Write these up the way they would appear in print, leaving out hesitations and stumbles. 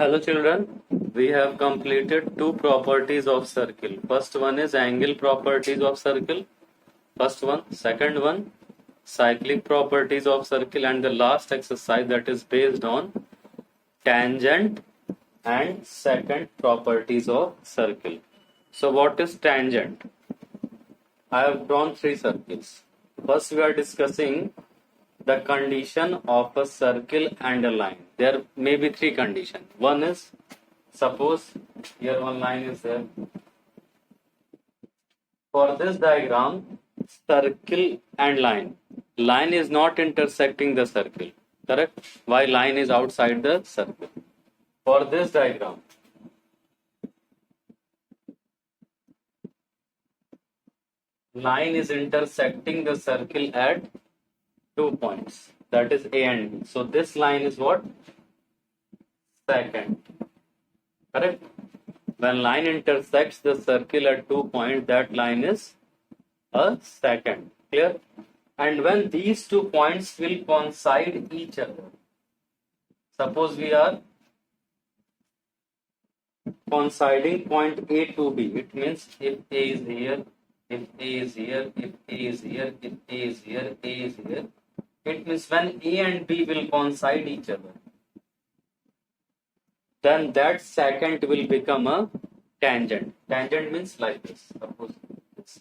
Hello children, we have completed two properties of circle. First one is angle properties of circle. First one. Second one, cyclic properties of circle, and the last exercise that is based on tangent and secant properties of circle. So what is tangent? I have drawn three circles. First we are discussing the condition of a circle and a line. There may be three conditions. One is, suppose here one line is there. For this diagram, circle and line is not intersecting the circle, correct? Why line is outside the circle? For this diagram, line is intersecting the circle at 2 points, that is A and B. So this line is what? Secant, correct? When line intersects the circle at 2 points, that line is a secant, clear? And when these 2 points will coincide each other, suppose we are coinciding point A to B, it means if A is here, if A is here, if A is here, if A is here, A is here, it means when A and B will coincide each other, then that secant will become a tangent. Tangent means like this, suppose this.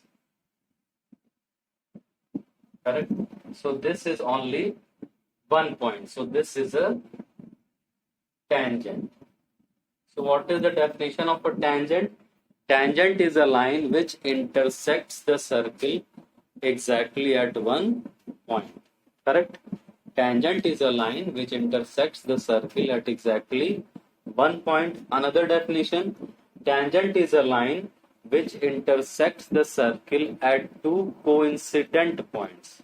Correct? So this is only 1 point. So this is a tangent. So what is the definition of a tangent? Tangent is a line which intersects the circle exactly at 1 point. Correct? Tangent is a line which intersects the circle at exactly 1 point. Another definition, tangent is a line which intersects the circle at two coincident points.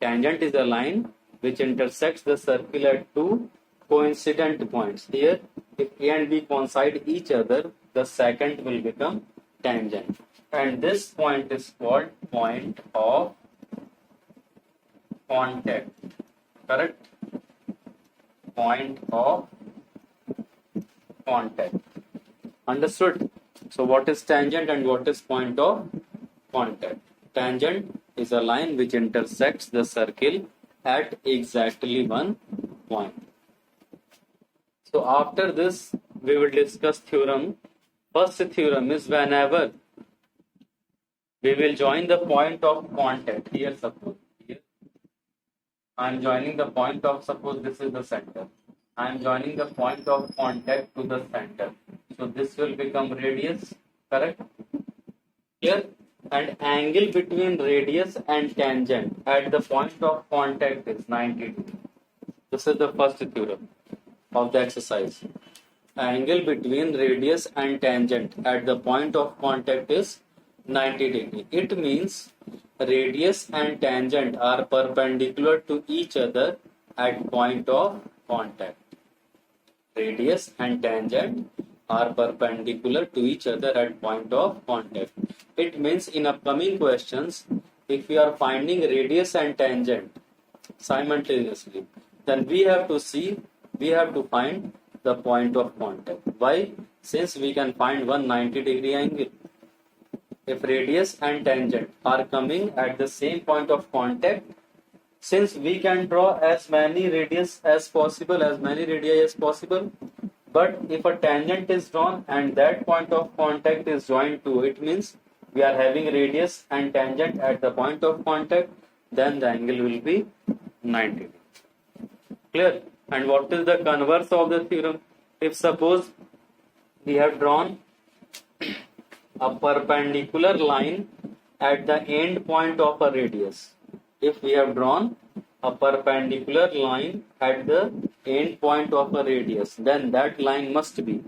Tangent is a line which intersects the circle at two coincident points. Here, if A and B coincide each other, the secant will become tangent. And this point is called point of contact. Correct? Point of contact. Understood? So what is tangent and what is point of contact? Tangent is a line which intersects the circle at exactly 1 point. So after this, we will discuss theorem. First theorem is whenever we will join the point of contact. Here, suppose here I am joining the point of, suppose this is the center. I am joining the point of contact to the center. So this will become radius, correct? Here, and angle between radius and tangent at the point of contact is 90 degrees. This is the first theorem of the exercise. Angle between radius and tangent at the point of contact is 90 degrees. It means radius and tangent are perpendicular to each other at point of contact. Radius and tangent are perpendicular to each other at point of contact. It means in upcoming questions, if we are finding radius and tangent simultaneously, then we have to find the point of contact. Why? Since we can find 190-degree angle. If radius and tangent are coming at the same point of contact, since we can draw as many radius as possible, as many radii as possible, but if a tangent is drawn and that point of contact is joined to it, means we are having radius and tangent at the point of contact, then the angle will be 90 degrees. Clear? And what is the converse of the theorem? If suppose we have drawn a perpendicular line at the end point of a radius. If we have drawn a perpendicular line at the end point of a radius, then that line must be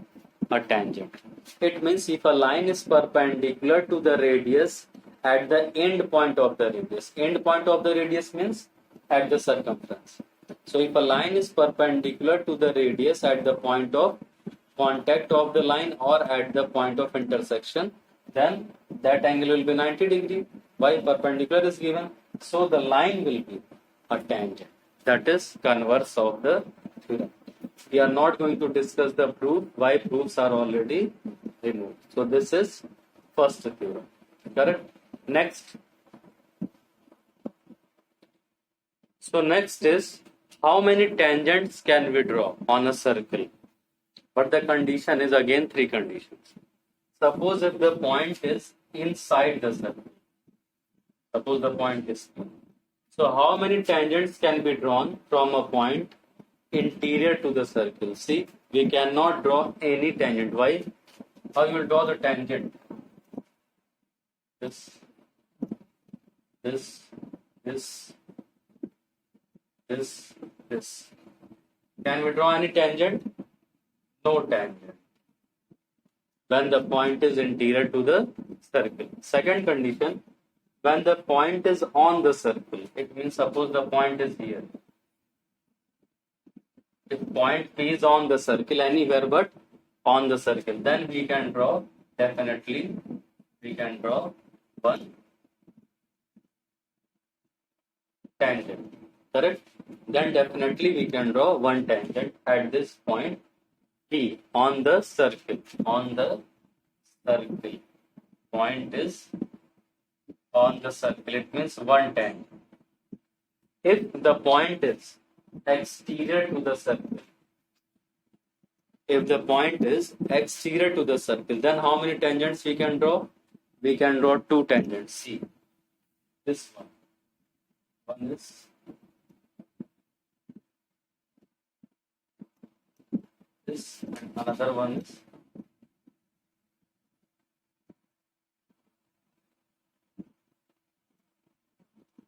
a tangent. It means if a line is perpendicular to the radius at the end point of the radius. End point of the radius means at the circumference. So if a line is perpendicular to the radius at the point of contact of the line or at the point of intersection, then that angle will be 90 degrees. Why? Perpendicular is given. So the line will be a tangent. That is converse of the theorem. We are not going to discuss the proof. Why? Proofs are already removed. So this is first theorem. Correct? Next. So next is, how many tangents can we draw on a circle? But the condition is again three conditions. Suppose if the point is inside the circle. Suppose the point is here. So how many tangents can be drawn from a point interior to the circle? See, we cannot draw any tangent. Why? How you will draw the tangent? This, this, this, this. Can we draw any tangent? No tangent. When the point is interior to the circle. Second condition, when the point is on the circle. It means suppose the point is here. If point P is on the circle anywhere but on the circle, then we can draw, definitely, we can draw one tangent. Correct? Then definitely we can draw one tangent at this point P on the circle. On the circle. Point is on the circle. It means one tangent. If the point is exterior to the circle, if the point is exterior to the circle, then how many tangents we can draw? We can draw two tangents. See, this one. One is this, and another one is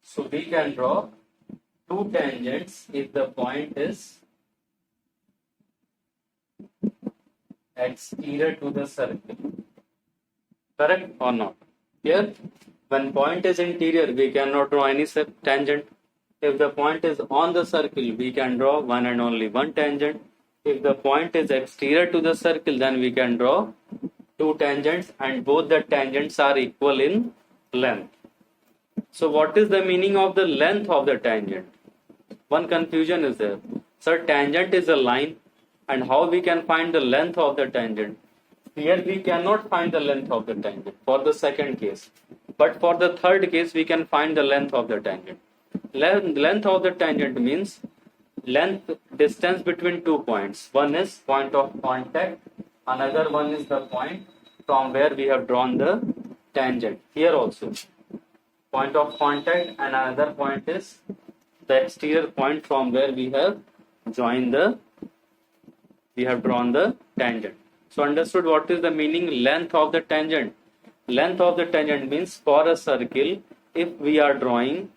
so we can draw two tangents if the point is exterior to the circle. Correct or not? Here, when point is interior, we cannot draw any tangent. If the point is on the circle, we can draw one and only one tangent. If the point is exterior to the circle, then we can draw two tangents, and both the tangents are equal in length. So what is the meaning of the length of the tangent? One confusion is there. Sir, tangent is a line, and how we can find the length of the tangent? Here we cannot find the length of the tangent for the second case. But for the third case, we can find the length of the tangent. Length of the tangent means distance between 2 points. One is point of contact, another one is the point from where we have drawn the tangent. Here also, point of contact, and another point is the exterior point from where we have drawn the tangent. So understood what is the meaning length of the tangent? Length of the tangent means for a circle, if we are drawing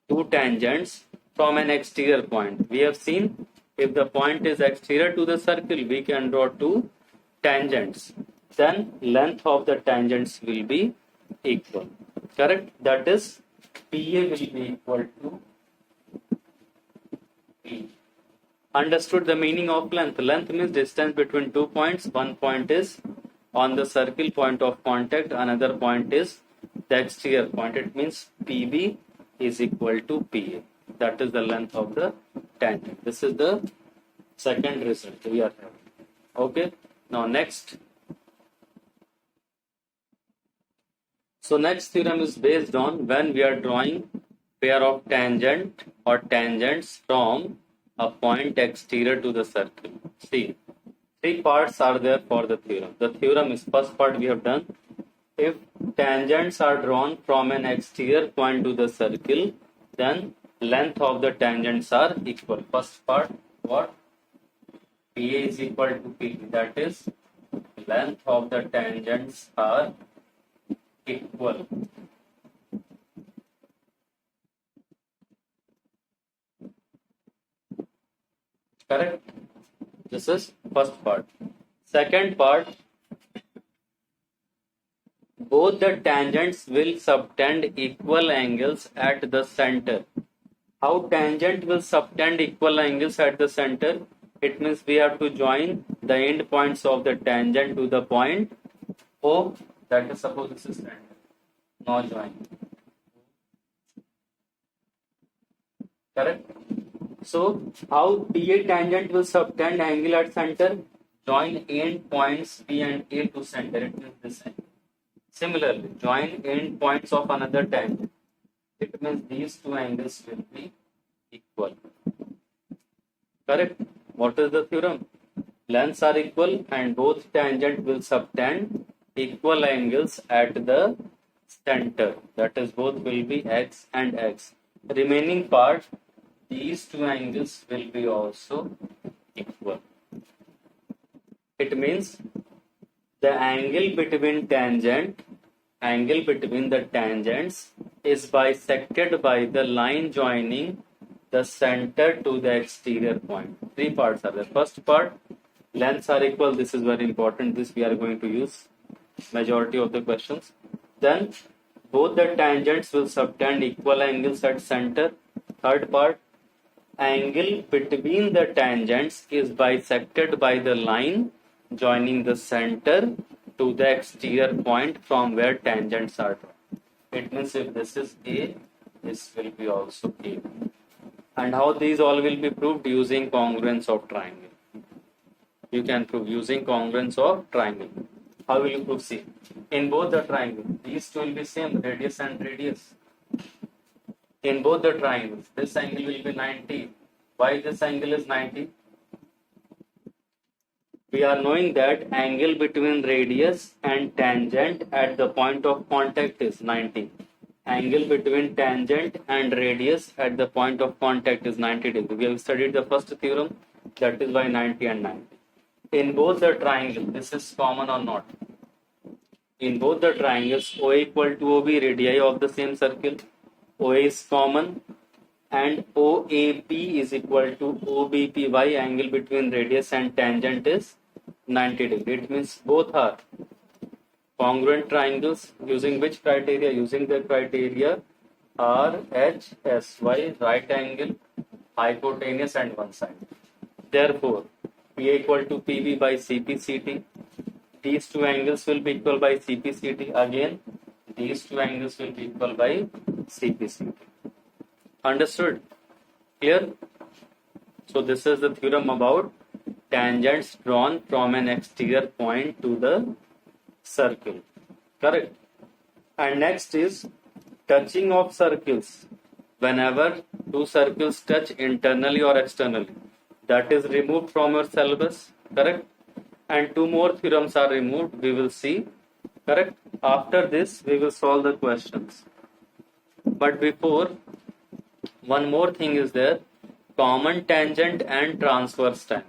two tangents from an exterior point. We have seen if the point is exterior to the circle, we can draw two tangents. Then length of the tangents will be equal. Correct? That is, PA will be equal to P. Understood the meaning of length? Length means distance between 2 points. One point is on the circle, point of contact. Another point is the exterior point. It means PB is equal to PA. That is the length of the tangent. This is the second result we are having. Okay. Now next. So next theorem is based on when we are drawing pair of tangent or tangents from a point exterior to the circle. See, three parts are there for the theorem. The theorem is, first part we have done. If tangents are drawn from an exterior point to the circle, then length of the tangents are equal. First part, what? PA is equal to PB. That is, length of the tangents are equal. Correct? This is first part. Second part, both the tangents will subtend equal angles at the center. How tangent will subtend equal angles at the center? It means we have to join the end points of the tangent to the point O. That is, suppose this is tangent. Now join. Correct? So how PA tangent will subtend angle at center? Join end points P and A to center. It means this angle. Similarly, join end points of another tangent. It means these two angles will be equal. Correct? What is the theorem? Lengths are equal and both tangent will subtend equal angles at the center. That is, both will be x and x. Remaining part, these two angles will be also equal. It means the angle between the tangents is bisected by the line joining the center to the exterior point. Three parts are there. First part, lengths are equal. This is very important. This we are going to use majority of the questions. Then both the tangents will subtend equal angles at center. Third part, angle between the tangents is bisected by the line joining the center to the exterior point from where tangents are drawn. It means if this is A, this will be also A. And how these all will be proved? Using congruence of triangle. You can prove using congruence of triangle. How will you prove? See, in both the triangles, these two will be same, radius and radius. In both the triangles, this angle will be 90. Why this angle is 90? We are knowing that angle between radius and tangent at the point of contact is 90. Angle between tangent and radius at the point of contact is 90 degrees. We have studied the first theorem, that is why 90 and 90. In both the triangles, this is common or not? In both the triangles, OA equal to OB, radii of the same circle, OA is common, and OAB is equal to OBPY, angle between radius and tangent is 90 degrees. It means both are congruent triangles. Using which criteria? Using the criteria RHSY, right angle, hypotenuse and one side. Therefore, PA equal to PB by CPCT. These two angles will be equal by CPCT. Again, these two angles will be equal by CPCT. Understood? Clear? So this is the theorem about tangents drawn from an exterior point to the circle. Correct? And next is touching of circles. Whenever two circles touch internally or externally, that is removed from your syllabus. Correct? And two more theorems are removed. We will see. Correct? After this, we will solve the questions. But before, one more thing is there, common tangent and transverse tangent.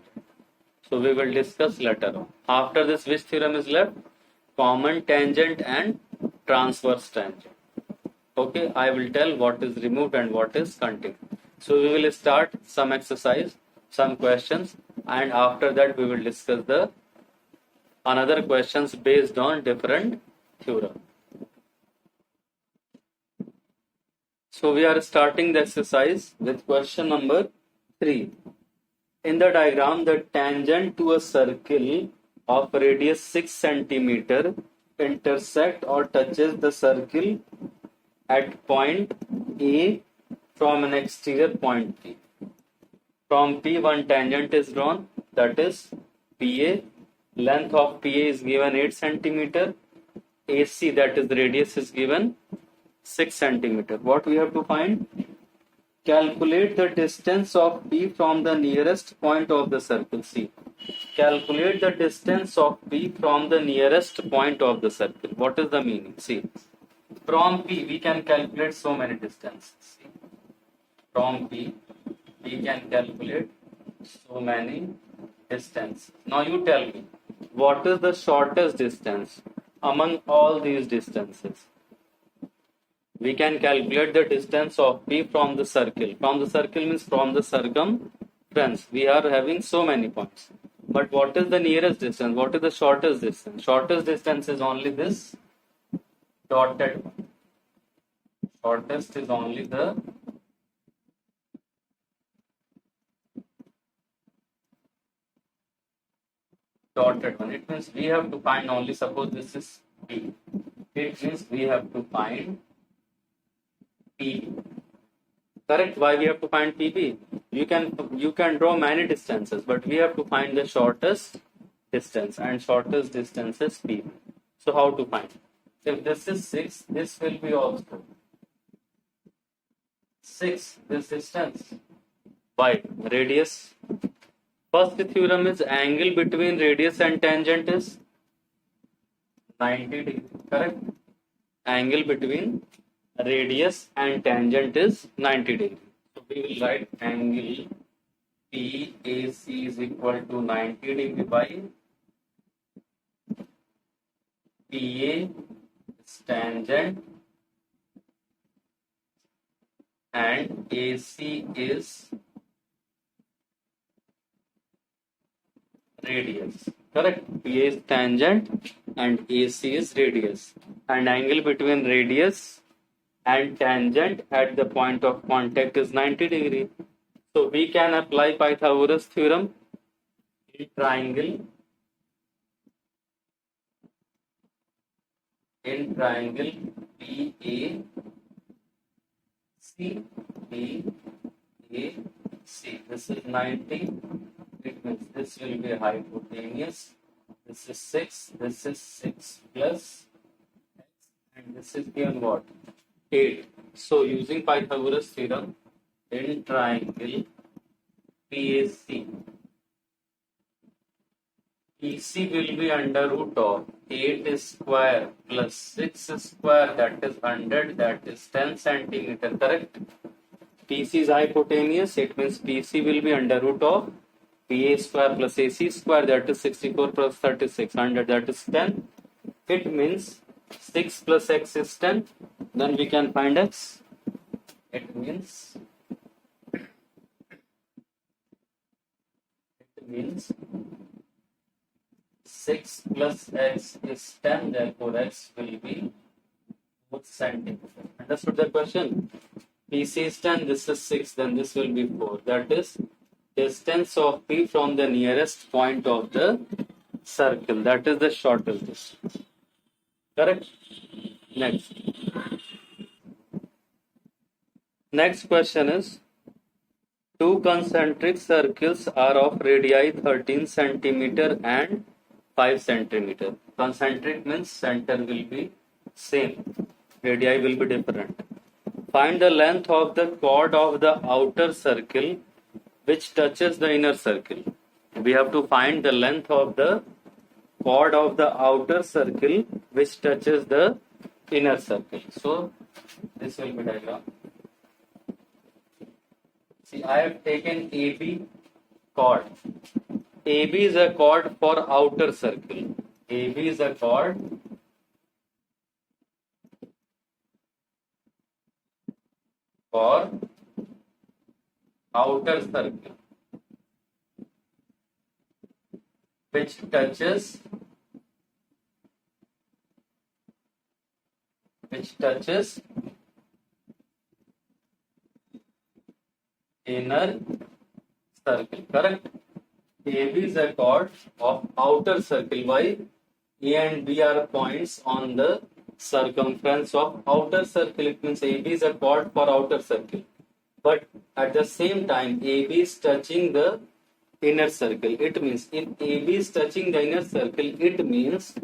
So we will discuss later on. After this, which theorem is left? Common tangent and transverse tangent. Okay, I will tell what is removed and what is continued. So we will start some exercise, some questions, and after that we will discuss the another questions based on different theorem. So we are starting the exercise with question number 3. In the diagram, the tangent to a circle of radius 6 centimeter intersect or touches the circle at point A from an exterior point P. From P, one tangent is drawn, that is PA. Length of PA is given 8 centimeter. AC, that is the radius, is given 6 centimeter. What we have to find? Calculate the distance of P from the nearest point of the circle. See, calculate the distance of P from the nearest point of the circle. What is the meaning? See, from P we can calculate so many distances. See, from P we can calculate so many distances. Now you tell me, what is the shortest distance among all these distances? We can calculate the distance of P from the circle. From the circle means from the circumference. We are having so many points. But what is the nearest distance? What is the shortest distance? Shortest distance is only this dotted one. Shortest is only the dotted one. It means we have to find only, suppose this is P. It means we have to find P. Correct? Why we have to find PP? You can draw many distances, but we have to find the shortest distance, and shortest distance is P. So how to find? If this is 6, this will be also 6, this distance, by radius. First theorem is angle between radius and tangent is 90 degree, correct? Angle between radius and tangent is 90 degree. So we will write angle PAC is equal to 90 degree by PA is tangent and AC is radius. Correct? PA is tangent and AC is radius. And angle between radius and tangent at the point of contact is 90 degree. So we can apply Pythagoras theorem in triangle PAC. This is 90. It means this will be hypotenuse. This is 6. This is 6 plus x, and this is given what? 8. So using Pythagoras theorem in triangle PAC, PC will be under root of 8 square plus 6 square, that is 100, that is 10 centimeter, correct? PC is hypotenuse, it means PC will be under root of PA square plus AC square, that is 64 plus 36, 100, that is 10. It means 6 plus x is 10, then we can find x. It means 6 plus x is 10, therefore x will be 4 centimeter. Understood the question? PC is 10, this is 6, then this will be 4. That is distance of P from the nearest point of the circle. That is the shortest distance. Correct? Next question is, two concentric circles are of radii 13 centimeter and 5 centimeter. Concentric means center will be same. Radii will be different. Find the length of the chord of the outer circle which touches the inner circle. We have to find the length of the chord of the outer circle which touches the inner circle. So this will be diagram. See, I have taken AB chord. AB is a chord for outer circle. AB is a chord for outer circle which touches inner circle, correct? AB is a chord of outer circle. Why? A and B are points on the circumference of outer circle. It means AB is a chord for outer circle. But at the same time, AB is touching the inner circle. It means if AB is touching the inner circle, it means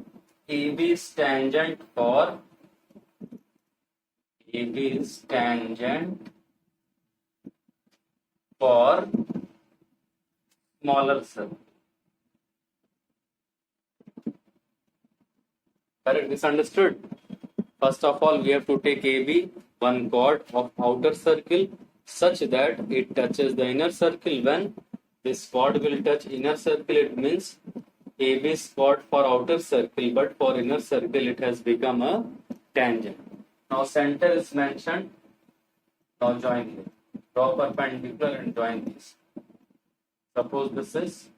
AB is tangent for smaller circle. Correct? Misunderstood? First of all, we have to take AB, one chord of outer circle, such that it touches the inner circle. When this chord will touch inner circle, it means AB is chord for outer circle, but for inner circle it has become a tangent. Now center is mentioned. Now join here. Draw perpendicular and join this. Suppose this is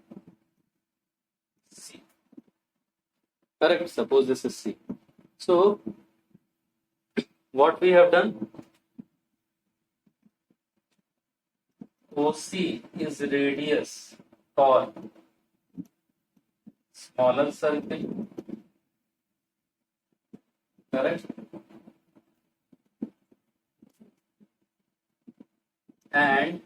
C. Correct? Suppose this is C. So what we have done? OC is radius for smaller circle. Correct? And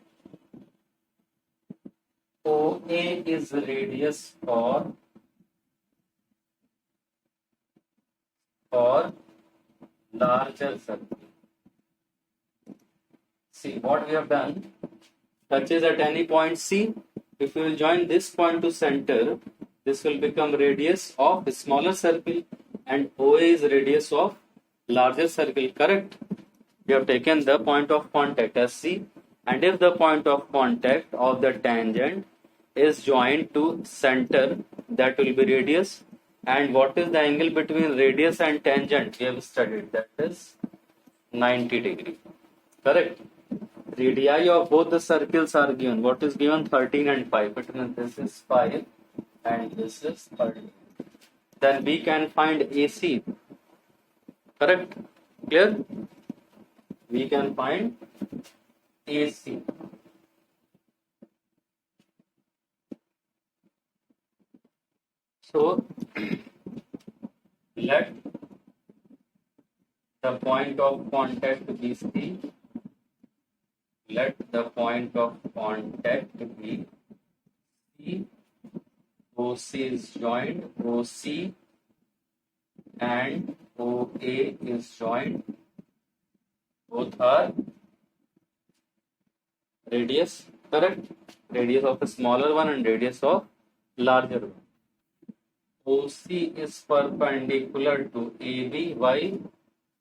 OA is radius for larger circle. See what we have done. Touches at any point C. If you will join this point to center, this will become radius of a smaller circle, and OA is radius of larger circle. Correct? We have taken the point of contact as C, and if the point of contact of the tangent is joined to center, that will be radius. And what is the angle between radius and tangent? We have studied, that is 90 degree. Correct? Radii of both the circles are given. What is given? 13 and 5. It means this is 5 and this is 13. Then we can find AC. Correct? Clear? We can find AC. So, let the point of contact be C. Let the point of contact be C. OC is joined. OC and OA is joined. Both are radius, correct? Radius of a smaller one and radius of larger one. OC is perpendicular to AB. Why?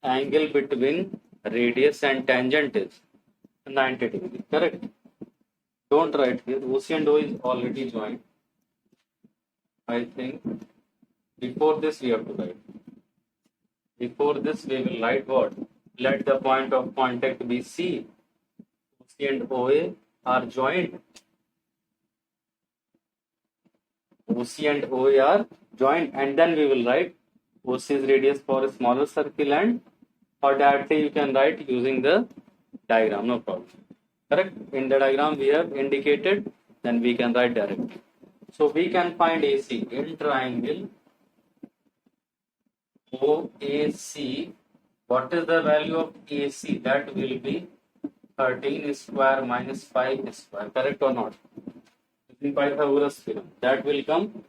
Angle between radius and tangent is 90 degree, correct? Don't write here. OC and O is already joined. I think before this we have to write. Before this we will write what? Let the point of contact be C. OC and OA are joined. OC and OA are joined, and then we will write OC is radius for a smaller circle, and or directly you can write using the diagram, no problem. Correct? In the diagram we have indicated, then we can write directly. So we can find AC in triangle OAC. What is the value of AC? That will be 13 square minus 5 square. Correct or not? Using Pythagoras theorem. That will come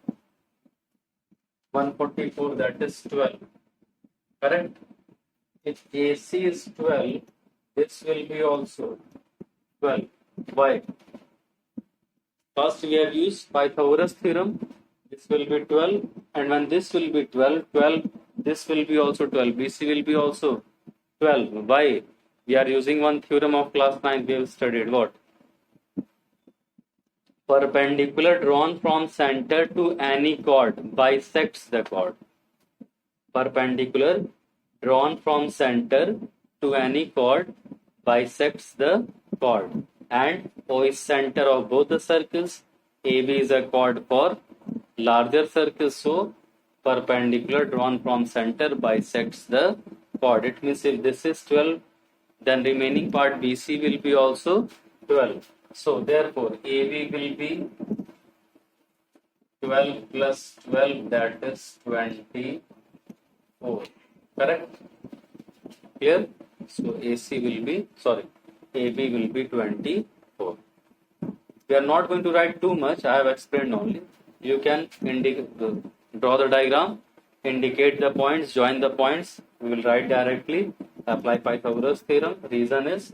144, that is 12. Correct? If AC is 12, this will be also 12. Why? First we have used Pythagoras theorem. This will be 12, and when this will be 12, this will be also 12. BC will be also 12. Why? We are using one theorem of class 9. We have studied what? Perpendicular drawn from center to any chord bisects the chord. Perpendicular drawn from center to any chord bisects the chord. And O is center of both the circles. AB is a chord for larger circles. So, perpendicular drawn from center bisects the chord. It means if this is 12, then remaining part BC will be also 12. So, therefore, AB will be 12 plus 12, that is 24. Correct? Here, so AC will be, AB will be 24. We are not going to write too much. I have explained only. You can draw the diagram, indicate the points, join the points. We will write directly. Apply Pythagoras theorem. Reason is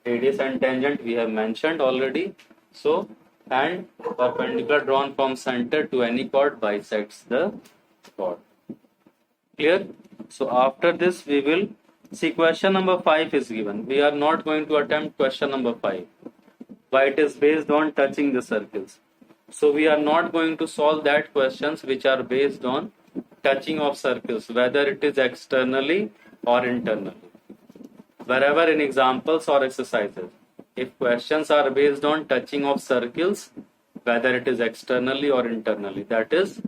radius and tangent we have mentioned already. So, and perpendicular drawn from center to any chord bisects the chord. Clear? So, after this we will see question number 5 is given. We are not going to attempt question number 5. Why? It is based on touching the circles. So, we are not going to solve that questions which are based on touching of circles, whether it is externally or internally. Wherever in examples or exercises, if questions are based on touching of circles, whether it is externally or internally, that is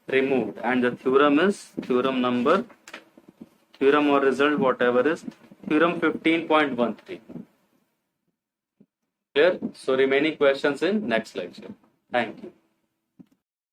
removed. And the theorem is theorem or result, whatever is Theorem 15.13. Clear? So remaining questions in next lecture. Thank you.